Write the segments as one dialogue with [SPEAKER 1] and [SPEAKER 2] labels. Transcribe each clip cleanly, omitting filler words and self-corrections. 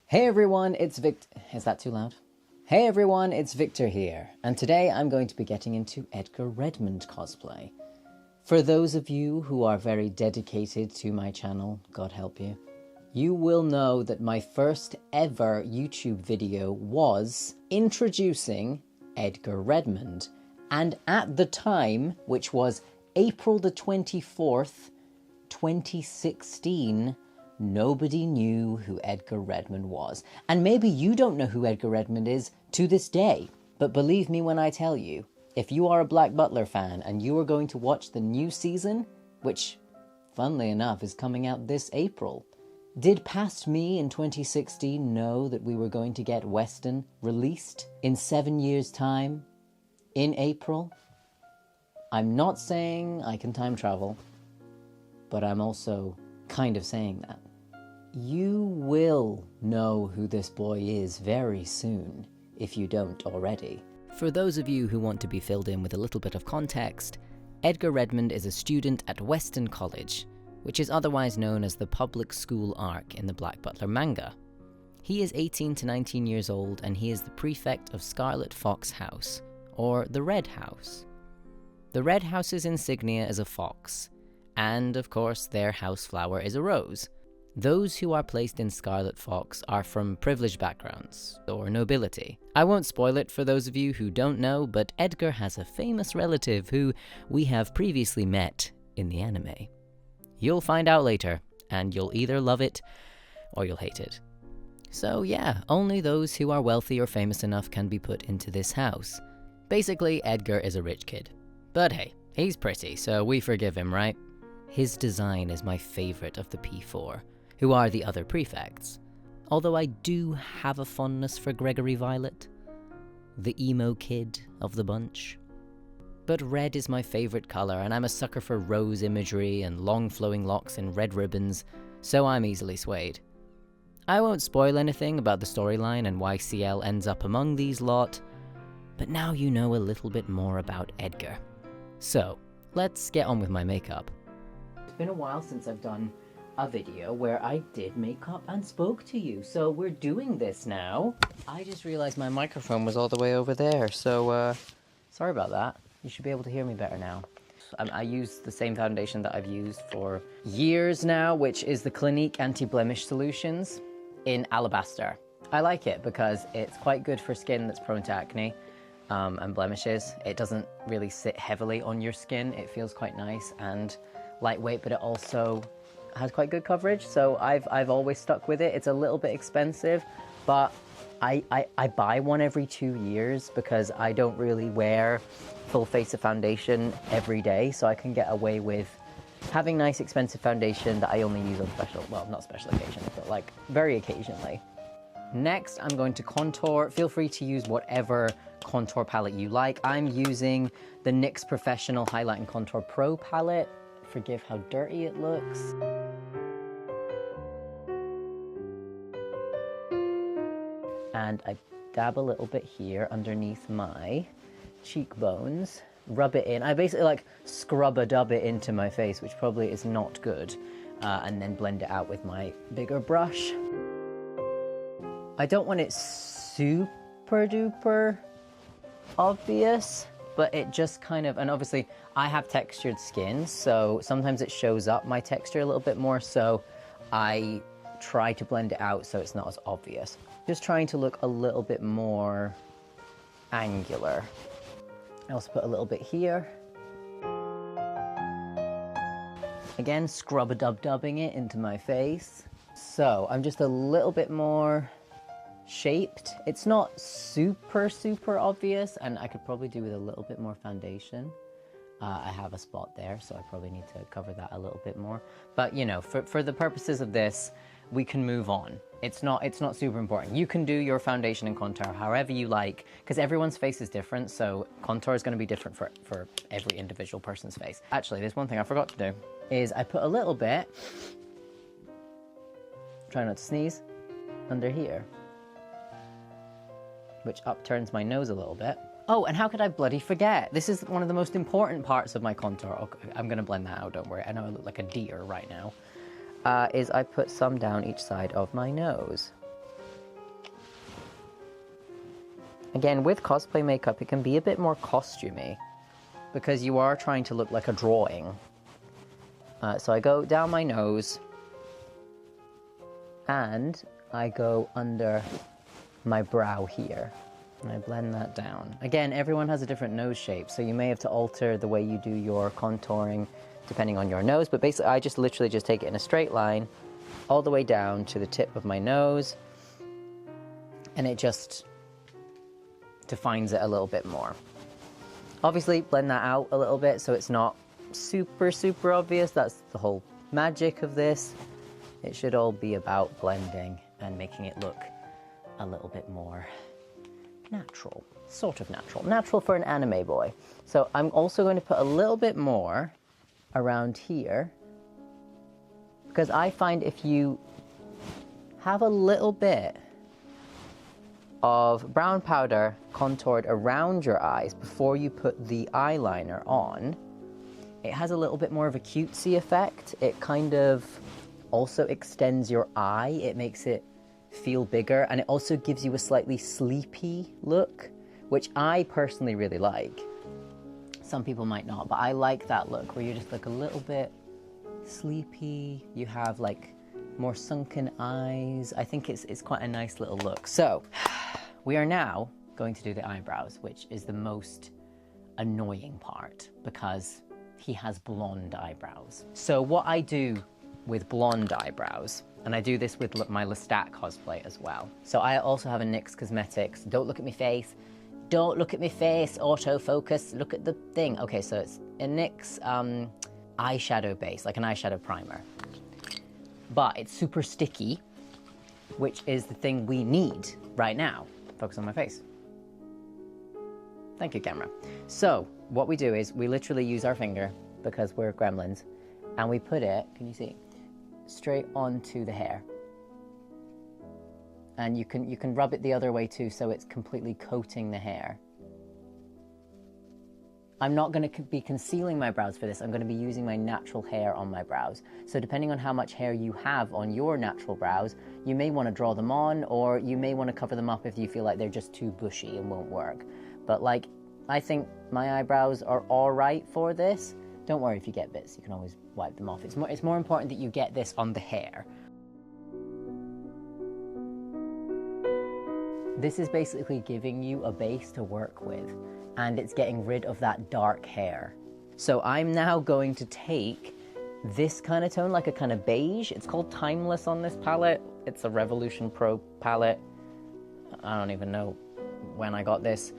[SPEAKER 1] Hey everyone, it's Is that too loud? Hey everyone, it's Victor here, and today I'm going to be getting into Edgar Redmond cosplay. For those of you who are very dedicated to my channel, God help you, you will know that my first ever YouTube video was introducing Edgar Redmond, and at the time, which was April the 24th, 2016, nobody knew who Edgar Redmond was. And maybe you don't know who Edgar Redmond is to this day. But believe me when I tell you, if you are a Black Butler fan and you are going to watch the new season, which, funnily enough, is coming out this April, did past me in 2016 know that we were going to get Weston released in 7 years' time, in April? I'm not saying I can time travel, but I'm also kind of saying that. You will know who this boy is very soon, if you don't already. For those of you who want to be filled in with a little bit of context, Edgar Redmond is a student at Weston College, which is otherwise known as the public school arc in the Black Butler manga. He is 18 to 19 years old, and he is the prefect of Scarlet Fox House, or the Red House. The Red House's insignia is a fox, and of course their house flower is a rose. Those who are placed in Scarlet Fox are from privileged backgrounds, or nobility. I won't spoil it for those of you who don't know, but Edgar has a famous relative who we have previously met in the anime. You'll find out later, and you'll either love it, or you'll hate it. So yeah, only those who are wealthy or famous enough can be put into this house. Basically, Edgar is a rich kid. But hey, he's pretty, so we forgive him, right? His design is my favorite of the P4, who are the other prefects. Although I do have a fondness for Gregory Violet, the emo kid of the bunch. But red is my favorite color, and I'm a sucker for rose imagery and long flowing locks and red ribbons, so I'm easily swayed. I won't spoil anything about the storyline and why CL ends up among these lot, but now you know a little bit more about Edgar. So, let's get on with my makeup. It's been a while since I've done a video where I did makeup and spoke to you, so we're doing this now. I just realized my microphone was all the way over there, so sorry about that. You should be able to hear me better now. I use the same foundation that I've used for years now, which is the Clinique Anti-Blemish Solutions in Alabaster. I like it because it's quite good for skin that's prone to acne and blemishes. It doesn't really sit heavily on your skin. It feels quite nice and lightweight, but it also has quite good coverage, so I've always stuck with it. It's a little bit expensive, but I buy one every 2 years because I don't really wear full face of foundation every day, so I can get away with having nice expensive foundation that I only use on special, well, not special occasions, but like very occasionally. Next, I'm going to contour. Feel free to use whatever contour palette you like. I'm using the NYX Professional Highlight and Contour Pro palette. Forgive how dirty it looks. And I dab a little bit here underneath my cheekbones, rub it in. I basically like scrub-a-dub it into my face, which probably is not good, and then blend it out with my bigger brush. I don't want it super duper obvious, but it just kind of, and obviously I have textured skin, so sometimes it shows up my texture a little bit more, so I try to blend it out so it's not as obvious. Just trying to look a little bit more angular. I also put a little bit here. Again, scrub-a-dub-dubbing it into my face. So I'm just a little bit more shaped. It's not super obvious, and I could probably do with a little bit more foundation. I have a spot there, so I probably need to cover that a little bit more. But you know, for the purposes of this, we can move on. It's not super important. You can do your foundation and contour however you like, because everyone's face is different, so contour is going to be different for every individual person's face. Actually, there's one thing I forgot to do, is I put a little bit, try not to sneeze, under here, which upturns my nose a little bit. Oh, and how could I bloody forget? This is one of the most important parts of my contour. Okay, I'm going to blend that out, don't worry. I know I look like a deer right now. Is I put some down each side of my nose. Again, with cosplay makeup, it can be a bit more costumey because you are trying to look like a drawing. So I go down my nose and I go under my brow here and I blend that down. Again, everyone has a different nose shape, so you may have to alter the way you do your contouring depending on your nose, but basically I just literally just take it in a straight line all the way down to the tip of my nose, and it just defines it a little bit more. Obviously, blend that out a little bit so it's not super, super obvious. That's the whole magic of this. It should all be about blending and making it look a little bit more natural. Sort of natural. Natural for an anime boy. So I'm also going to put a little bit more around here, because I find if you have a little bit of brown powder contoured around your eyes before you put the eyeliner on, it has a little bit more of a cutesy effect. It kind of also extends your eye. It makes it feel bigger, and it also gives you a slightly sleepy look, which I personally really like. Some people might not, but I like that look where you just look a little bit sleepy. You have like more sunken eyes. I think it's quite a nice little look. So we are now going to do the eyebrows, which is the most annoying part because he has blonde eyebrows. So what I do with blonde eyebrows, and I do this with my Lestat cosplay as well. So I also have a NYX Cosmetics. Don't look at my face. Don't look at my face. Autofocus. Look at the thing. Okay, so it's a NYX eyeshadow base, like an eyeshadow primer. But it's super sticky, which is the thing we need right now. Focus on my face. Thank you, camera. So what we do is we literally use our finger, because we're gremlins, and we put it, can you see, straight onto the hair. And you can rub it the other way too, so it's completely coating the hair. I'm not going to be concealing my brows for this. I'm going to be using my natural hair on my brows. So depending on how much hair you have on your natural brows, you may want to draw them on, or you may want to cover them up if you feel like they're just too bushy and won't work. But like, I think my eyebrows are all right for this. Don't worry if you get bits, you can always wipe them off. It's more important that you get this on the hair. This is basically giving you a base to work with, and it's getting rid of that dark hair. So I'm now going to take this kind of tone, like a kind of beige. It's called Timeless on this palette. It's a Revolution Pro palette. I don't even know when I got this.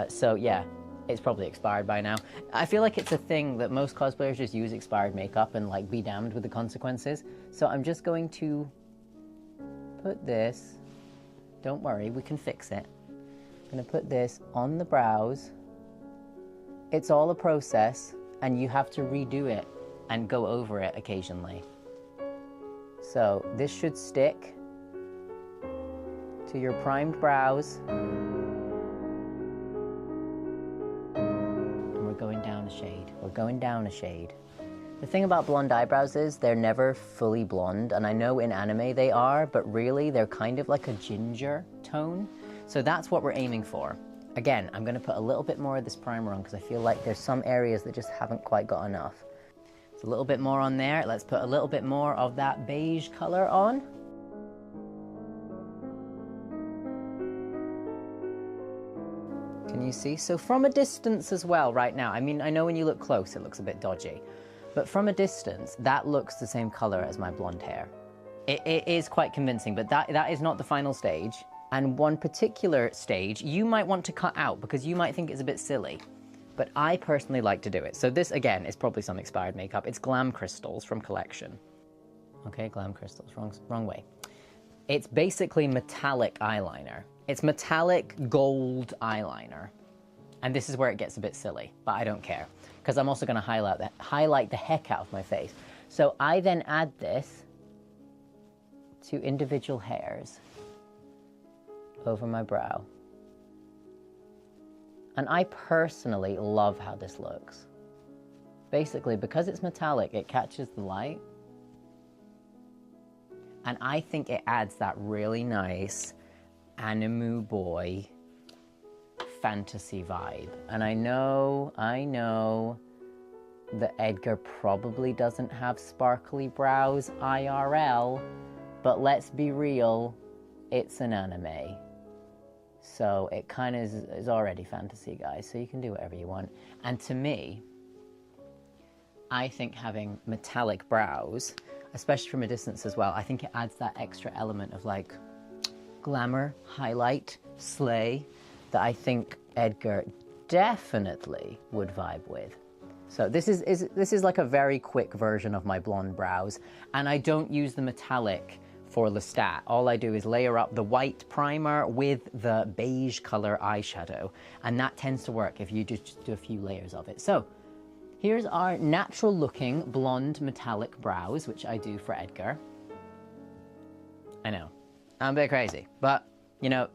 [SPEAKER 1] So yeah, it's probably expired by now. I feel like it's a thing that most cosplayers just use expired makeup and like be damned with the consequences. So I'm just going to put this, don't worry, we can fix it. I'm gonna put this on the brows. It's all a process, and you have to redo it and go over it occasionally. So this should stick to your primed brows. And we're going down a shade. We're going down a shade. The thing about blonde eyebrows is they're never fully blonde, and I know in anime they are, but really they're kind of like a ginger tone. So that's what we're aiming for. Again, I'm gonna put a little bit more of this primer on because I feel like there's some areas that just haven't quite got enough. It's a little bit more on there. Let's put a little bit more of that beige color on. Can you see? So from a distance as well right now, I mean, I know when you look close it looks a bit dodgy, but from a distance, that looks the same color as my blonde hair. It is quite convincing, but that is not the final stage. And one particular stage you might want to cut out because you might think it's a bit silly, but I personally like to do it. So this, again, is probably some expired makeup. It's Glam Crystals from Collection. Okay, Glam Crystals, wrong way. It's basically metallic eyeliner. It's metallic gold eyeliner. And this is where it gets a bit silly, but I don't care, because I'm also going to highlight the heck out of my face. So I then add this to individual hairs over my brow. And I personally love how this looks. Basically, because it's metallic, it catches the light. And I think it adds that really nice anime boy fantasy vibe. And I know that Edgar probably doesn't have sparkly brows IRL, but let's be real, it's an anime. So it kind of is already fantasy, guys, so you can do whatever you want. And to me, I think having metallic brows, especially from a distance as well, I think it adds that extra element of like glamour, highlight, slay, that I think Edgar definitely would vibe with. So this is like a very quick version of my blonde brows, and I don't use the metallic for Lestat. All I do is layer up the white primer with the beige color eyeshadow, and that tends to work if you just do a few layers of it. So here's our natural looking blonde metallic brows, which I do for Edgar. I know, I'm a bit crazy, but you know,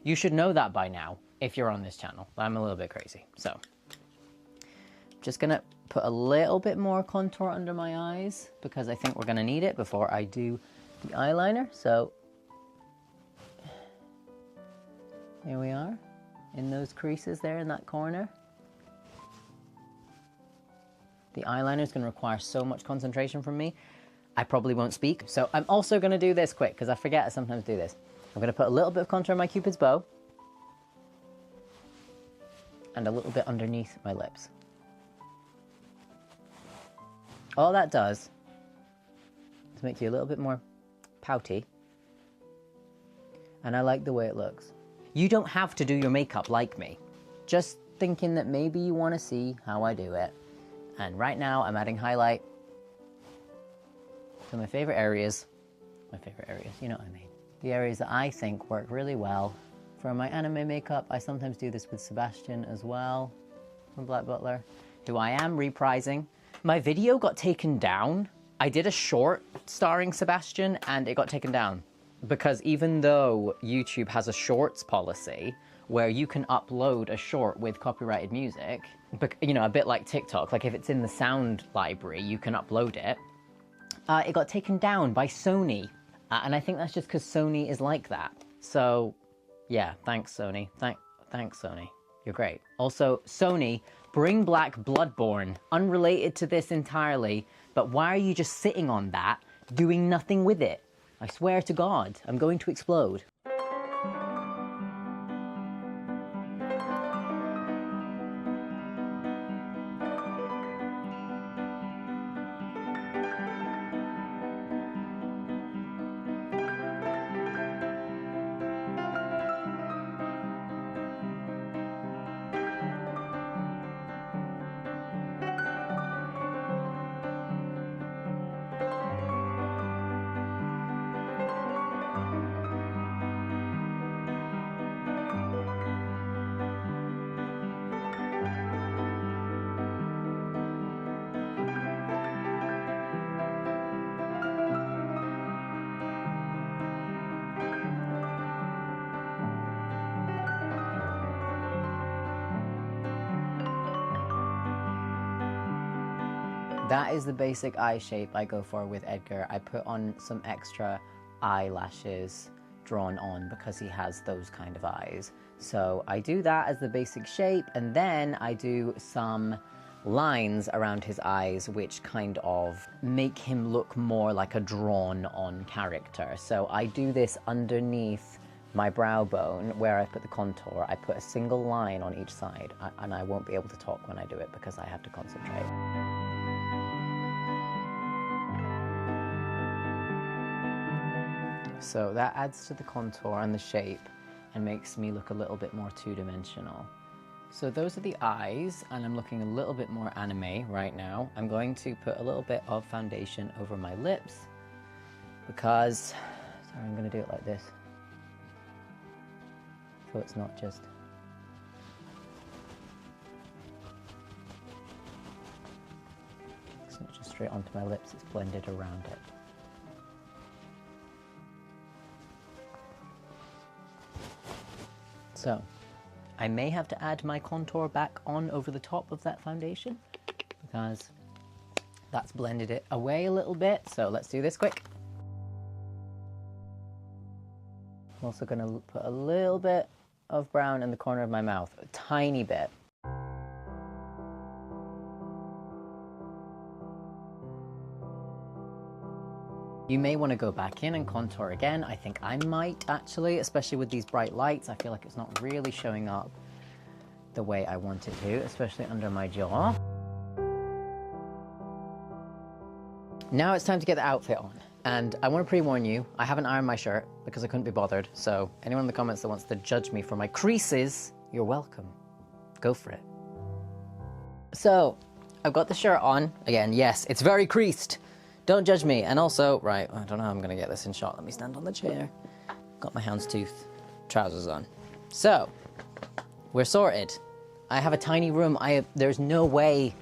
[SPEAKER 1] you should know that by now if you're on this channel. I'm a little bit crazy. So just gonna put a little bit more contour under my eyes because I think we're gonna need it before I do the eyeliner. So here we are in those creases there in that corner. The eyeliner is going to require so much concentration from me, I probably won't speak. So I'm also going to do this quick because I forget I sometimes do this. I'm going to put a little bit of contour on my Cupid's bow and a little bit underneath my lips. All that does is make you a little bit more pouty, and I like the way it looks. You don't have to do your makeup like me. Just thinking that maybe you want to see how I do it. And right now I'm adding highlight to my favorite areas. You know what I mean. The areas that I think work really well for my anime makeup. I sometimes do this with Sebastian as well from Black Butler, who I am reprising. My video got taken down. I did a short starring Sebastian and it got taken down because even though YouTube has a shorts policy where you can upload a short with copyrighted music, you know, a bit like TikTok, like if it's in the sound library, you can upload it. It got taken down by Sony. And I think that's just because Sony is like that. So yeah, thanks Sony. Thanks Sony. You're great. Also, Sony, bring back Bloodborne. Unrelated to this entirely, but why are you just sitting on that, doing nothing with it? I swear to God, I'm going to explode. That is the basic eye shape I go for with Edgar. I put on some extra eyelashes drawn on because he has those kind of eyes. So I do that as the basic shape, and then I do some lines around his eyes which kind of make him look more like a drawn-on character. So I do this underneath my brow bone where I put the contour. I put a single line on each side, and I won't be able to talk when I do it because I have to concentrate. So that adds to the contour and the shape and makes me look a little bit more two-dimensional. So those are the eyes, and I'm looking a little bit more anime right now. I'm going to put a little bit of foundation over my lips because, sorry, I'm going to do it like this. So it's not just... It's not just straight onto my lips, it's blended around it. So, I may have to add my contour back on over the top of that foundation because that's blended it away a little bit. So let's do this quick. I'm also going to put a little bit of brown in the corner of my mouth, a tiny bit. You may want to go back in and contour again. I think I might actually, especially with these bright lights. I feel like it's not really showing up the way I want it to, especially under my jaw. Now it's time to get the outfit on. And I want to pre-warn you, I haven't ironed my shirt because I couldn't be bothered. So anyone in the comments that wants to judge me for my creases, you're welcome. Go for it. So I've got the shirt on. Again, yes, it's very creased. Don't judge me. And also, right, I don't know how I'm going to get this in shot. Let me stand on the chair. Got my houndstooth trousers on. So, we're sorted. I have a tiny room. There's no way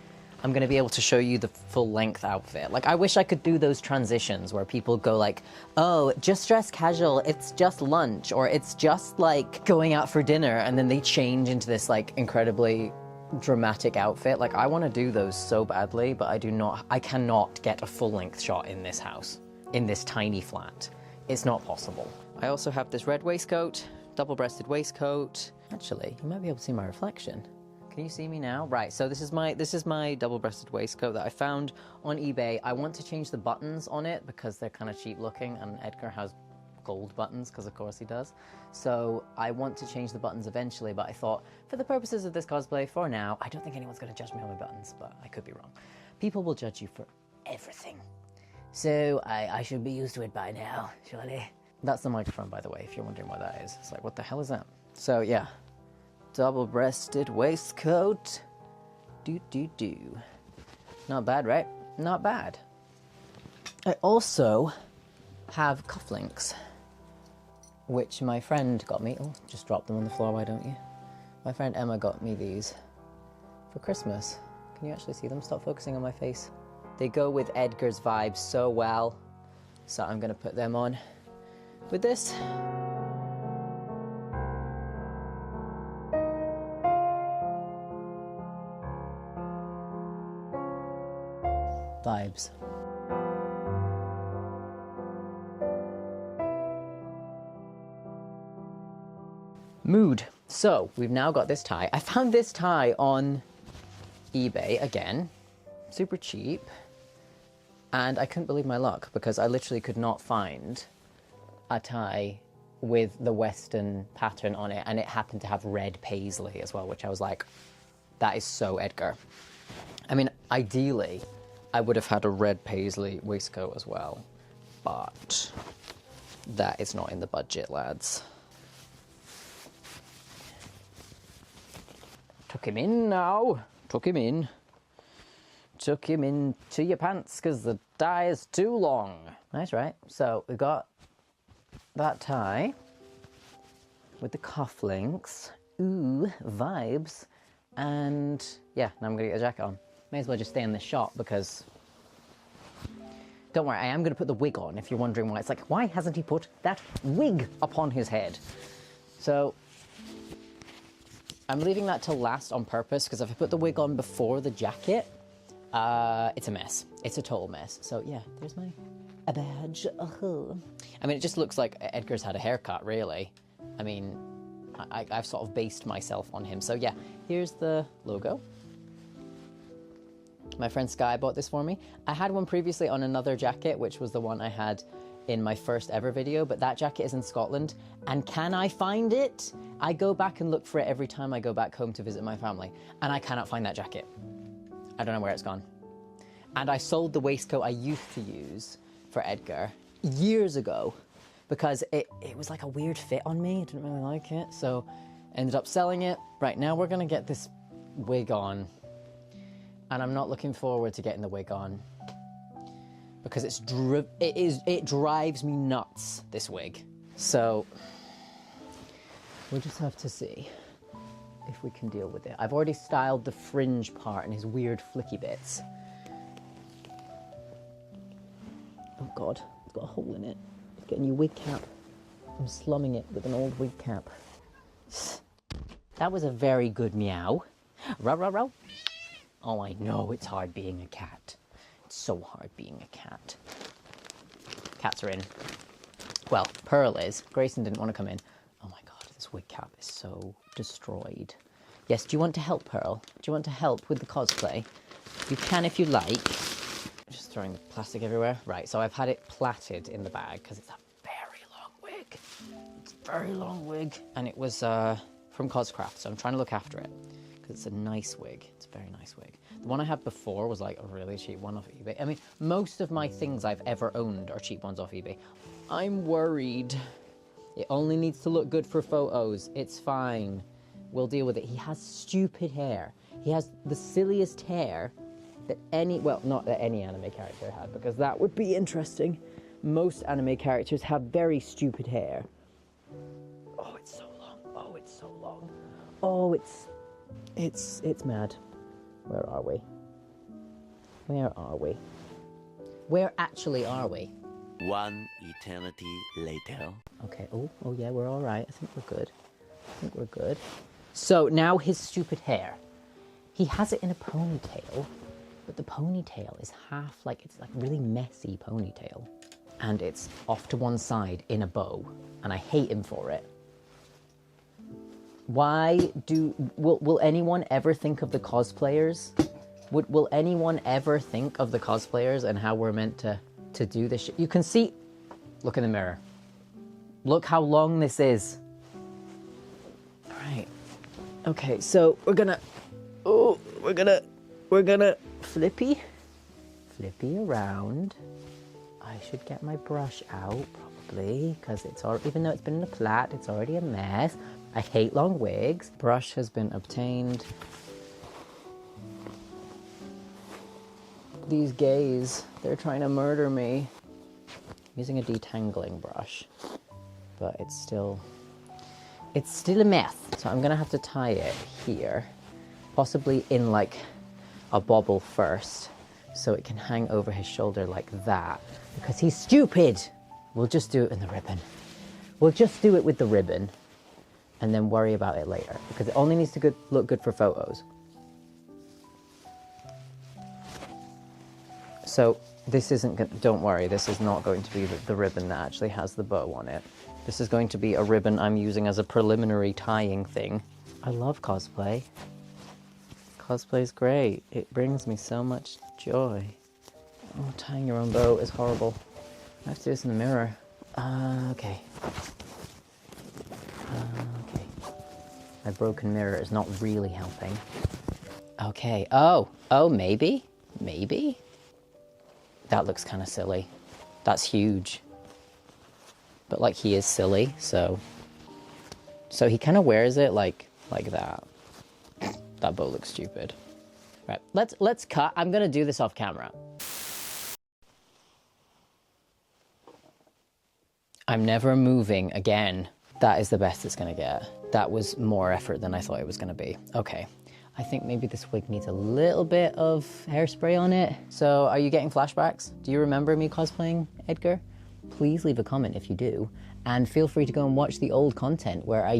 [SPEAKER 1] I'm going to be able to show you the full length outfit. Like, I wish I could do those transitions where people go like, oh, just dress casual. It's just lunch. Or it's just like going out for dinner. And then they change into this like incredibly dramatic outfit. Like, I want to do those so badly, but I cannot get a full-length shot in this house, in this tiny flat. It's not possible. I also have this red waistcoat, double-breasted waistcoat. Actually, you might be able to see my reflection. Can you see me now? Right, so this is my double-breasted waistcoat that I found on eBay. I want to change the buttons on it because they're kind of cheap looking, and Edgar has gold buttons, because of course he does. So I want to change the buttons eventually, but I thought, for the purposes of this cosplay, for now, I don't think anyone's going to judge me on my buttons, but I could be wrong. People will judge you for everything. So I should be used to it by now, surely. That's the microphone, by the way, if you're wondering what that is. It's like, what the hell is that? So yeah, double-breasted waistcoat. Do. Not bad, right? Not bad. I also have cufflinks, which my friend got me. Oh, just drop them on the floor, why don't you? My friend Emma got me these for Christmas. Can you actually see them? Stop focusing on my face. They go with Edgar's vibes so well, so I'm gonna put them on with this. Vibes. Mood. So, we've now got this tie. I found this tie on eBay, again, super cheap, and I couldn't believe my luck because I literally could not find a tie with the Western pattern on it, and it happened to have red paisley as well, which I was like, that is so Edgar. I mean, ideally, I would have had a red paisley waistcoat as well, but that is not in the budget, lads. Tuck him in now. Tuck him in. Tuck him into your pants because the tie is too long. Nice, right? So we've got that tie with the cufflinks. Ooh, vibes. And yeah, now I'm going to get a jacket on. May as well just stay in this shot because... Don't worry, I am going to put the wig on if you're wondering why. It's like, why hasn't he put that wig upon his head? So... I'm leaving that till last on purpose because if I put the wig on before the jacket, it's a mess. It's a total mess. So yeah, there's my badge. I mean, it just looks like Edgar's had a haircut, really. I mean, I've sort of based myself on him. So yeah, here's the logo. My friend Sky bought this for me. I had one previously on another jacket, which was the one I had in my first ever video, but that jacket is in Scotland, and can I find it? I go back and look for it every time I go back home to visit my family, and I cannot find that jacket. I don't know where it's gone. And I sold the waistcoat I used to use for Edgar years ago because it was like a weird fit on me. I didn't really like it, so ended up selling it. Right now we're gonna get this wig on, and I'm not looking forward to getting the wig on because it drives me nuts, this wig. So we'll just have to see if we can deal with it. I've already styled the fringe part and his weird flicky bits. Oh God, it's got a hole in it. It's getting your wig cap. I'm slumming it with an old wig cap. That was a very good meow. Row, row, row. Oh, I know it's hard being a cat. It's so hard being a cat. Cats are in. Well, Pearl is. Grayson didn't want to come in. Oh my God, this This wig cap is so destroyed. Yes, do you want to help, Pearl? Do you want to help with the cosplay? You can if you like. Just throwing the plastic everywhere. Right, so I've had it plaited in the bag because it's a very long wig. It's a very long wig. And it was from Coscraft, so I'm trying to look after it because it's a nice wig. It's a very nice wig. The one I had before was like a really cheap one off eBay. I mean, most of my things I've ever owned are cheap ones off eBay. I'm worried. It only needs to look good for photos. It's fine. We'll deal with it. He has stupid hair. He has the silliest hair that any, well, not that any anime character had, because that would be interesting. Most anime characters have very stupid hair. Oh, it's so long. Oh, it's so long. Oh, it's mad. Where are we? Where are we? Where actually are we?
[SPEAKER 2] One eternity later.
[SPEAKER 1] Okay, oh yeah, we're all right. I think we're good. I think we're good. So now his stupid hair. He has it in a ponytail, but the ponytail is half like, it's like really messy ponytail. And it's off to one side in a bow, and I hate him for it. Why will anyone ever think of the cosplayers? Will anyone ever think of the cosplayers and how we're meant to do this shit? You can see, look in the mirror. Look how long this is. All right. Okay, so we're gonna flippy around. I should get my brush out probably, because it's all, even though it's been in a plait, it's already a mess. I hate long wigs. Brush has been obtained. These gays, they're trying to murder me. I'm using a detangling brush, but it's still a mess. So I'm gonna have to tie it here, possibly in like a bobble first, so it can hang over his shoulder like that, because he's stupid. We'll just do it in the ribbon. We'll just do it with the ribbon and then worry about it later, because it only needs to look good for photos. So this isn't, don't worry, this is not going to be the ribbon that actually has the bow on it. This is going to be a ribbon I'm using as a preliminary tying thing. I love cosplay. Cosplay's great. It brings me so much joy. Oh, tying your own bow is horrible. I have to do this in the mirror. Okay. Okay. My broken mirror is not really helping. Okay. Oh, maybe? Maybe? That looks kind of silly. That's huge. But like, he is silly, so he kind of wears it like that. That bow looks stupid. Right, let's cut. I'm gonna do this off camera. I'm never moving again. That is the best it's gonna get. That was more effort than I thought it was gonna be. Okay. I think maybe this wig needs a little bit of hairspray on it. So are you getting flashbacks? Do you remember me cosplaying Edgar? Please leave a comment if you do. And feel free to go and watch the old content where I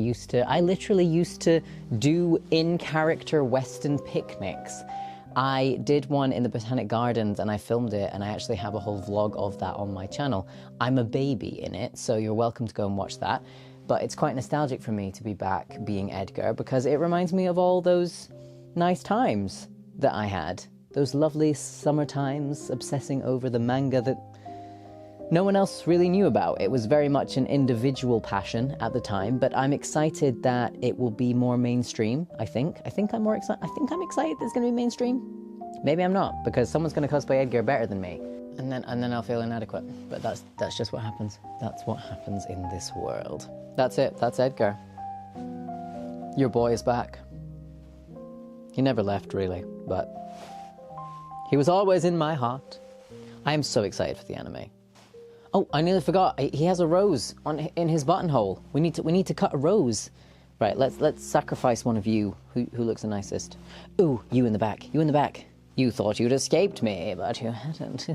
[SPEAKER 1] literally used to do in-character Western picnics. I did one in the Botanic Gardens and I filmed it, and I actually have a whole vlog of that on my channel. I'm a baby in it, so you're welcome to go and watch that. But it's quite nostalgic for me to be back being Edgar, because it reminds me of all those nice times that I had. Those lovely summer times obsessing over the manga that no one else really knew about. It was very much an individual passion at the time, but I'm excited that it will be more mainstream, I think. I think I'm excited that it's going to be mainstream. Maybe I'm not, because someone's going to cosplay Edgar better than me. And then I'll feel inadequate. But that's just what happens. That's what happens in this world. That's it. That's Edgar. Your boy is back. He never left, really, but he was always in my heart. I am so excited for the anime. Oh, I nearly forgot. He has a rose in his buttonhole. We need to cut a rose. Right, let's sacrifice one of you. Who looks the nicest? Ooh, you in the back. You in the back. You thought you'd escaped me, but you hadn't.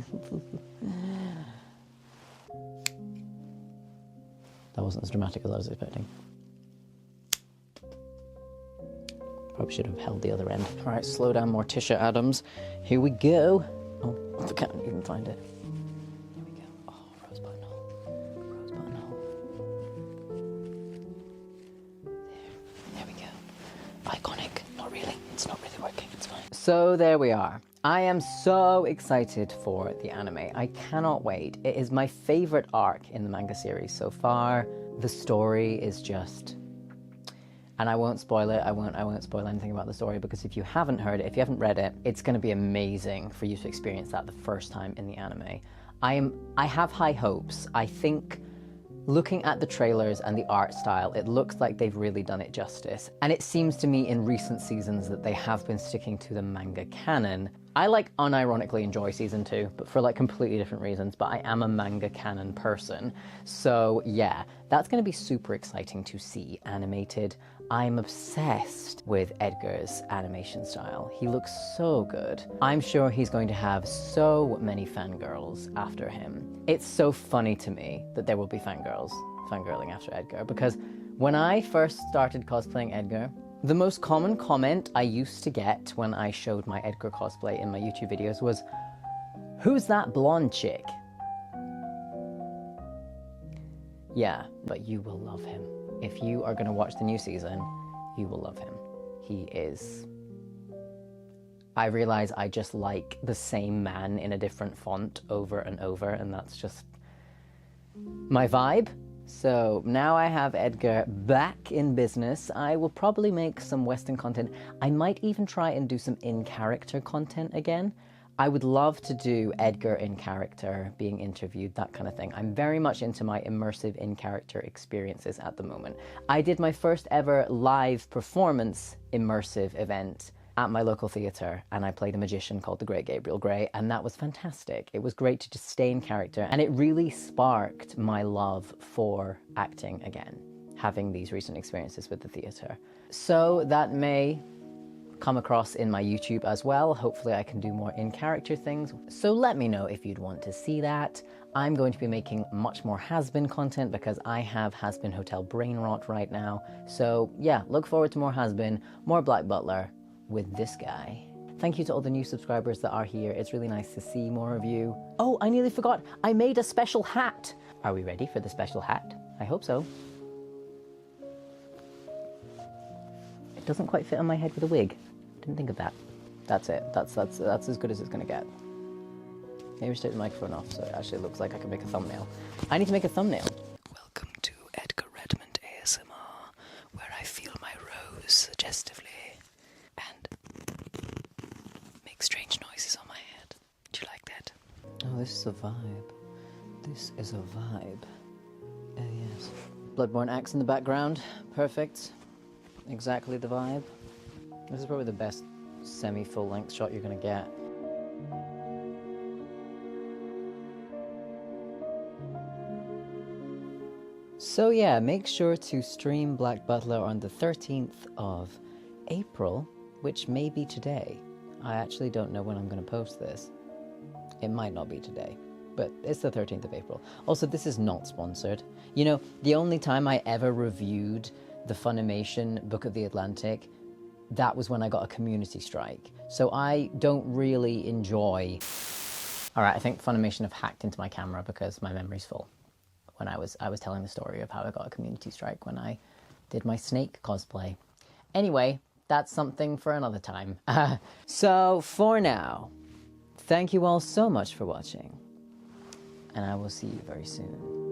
[SPEAKER 1] That wasn't as dramatic as I was expecting. Probably should have held the other end. All right, slow down, Morticia Adams. Here we go. Oh, I can't even find it. Here we go. Oh, rose buttonhole. Rose buttonhole. It's not really working, it's fine. So there we are. I am so excited for the anime. I cannot wait. It is my favorite arc in the manga series so far. The story is just... And I won't spoil it. I won't spoil anything about the story, because if you haven't heard it, if you haven't read it, it's going to be amazing for you to experience that the first time in the anime. I have high hopes. I think looking at the trailers and the art style, it looks like they've really done it justice. And it seems to me in recent seasons that they have been sticking to the manga canon. I unironically enjoy season 2, but for completely different reasons, but I am a manga canon person. So yeah, that's going to be super exciting to see animated. I'm obsessed with Edgar's animation style. He looks so good. I'm sure he's going to have so many fangirls after him. It's so funny to me that there will be fangirling after Edgar, because when I first started cosplaying Edgar, the most common comment I used to get when I showed my Edgar cosplay in my YouTube videos was, "Who's that blonde chick?" Yeah, but you will love him. If you are going to watch the new season, you will love him. He is... I realize I just like the same man in a different font over and over, and that's just my vibe. So now I have Edgar back in business. I will probably make some Western content. I might even try and do some in-character content again. I would love to do Edgar in character, being interviewed, that kind of thing. I'm very much into my immersive in-character experiences at the moment. I did my first ever live performance immersive event at my local theatre, and I played a magician called the Great Gabriel Grey, and that was fantastic. It was great to just stay in character, and it really sparked my love for acting again, having these recent experiences with the theatre. So that may come across in my YouTube as well. Hopefully I can do more in-character things. So let me know if you'd want to see that. I'm going to be making much more has-been content because I have has-been hotel brain rot right now. So yeah, look forward to more has-been, more Black Butler with this guy. Thank you to all the new subscribers that are here. It's really nice to see more of you. Oh, I nearly forgot. I made a special hat. Are we ready for the special hat? I hope so. It doesn't quite fit on my head with a wig. Didn't think of that. That's it. That's as good as it's gonna get. Maybe just take the microphone off so it actually looks like I can make a thumbnail. I need to make a thumbnail. Welcome to Edgar Redmond ASMR, where I feel my rose suggestively and make strange noises on my head. Do you like that? Oh, this is a vibe. This is a vibe. Oh yes. Bloodborne axe in the background. Perfect. Exactly the vibe. This is probably the best semi-full length shot you're gonna get. So yeah, make sure to stream Black Butler on the 13th of April, which may be today. I actually don't know when I'm gonna post this. It might not be today, but it's the 13th of April. Also, this is not sponsored. You know, the only time I ever reviewed the Funimation Book of the Atlantic, that was when I got a community strike. So I don't really enjoy... Alright, I think Funimation have hacked into my camera because my memory's full. When I was telling the story of how I got a community strike when I did my snake cosplay. Anyway, that's something for another time. So for now, thank you all so much for watching. And I will see you very soon.